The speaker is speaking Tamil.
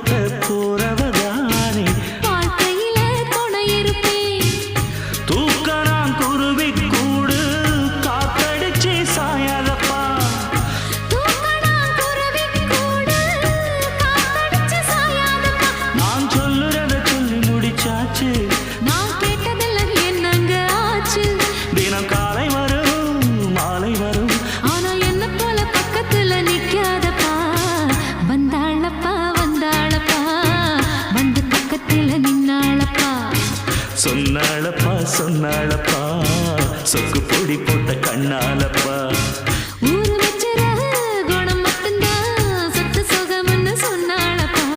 கட்ட போறவதானே வாழ்க்கையில துணை இருப்பேன். தூக்க நான் குருவி கூடு காத்தடிச்சு சாயாதப்பா தூக்கணா குருவி கூடு காத்தடிச்சு சாயாதப்பா. நான் சொல்லுறத சொல்லி முடிச்சாச்சு நான் கேட்டதெல்லாம் என்னங்க ஆச்சு? தினம் காலை வரும் மாலை வரும் ஆனா என்ன போல பக்கத்துல நிக்காதப்பா. வந்தாளப்பா வந்தாளப்பா வந்து பக்கத்துல நின்னாளப்பா. சொன்னாளப்பா சொன்னாளப்பா சொக்கு பொடி போட்ட கண்ணாலப்பா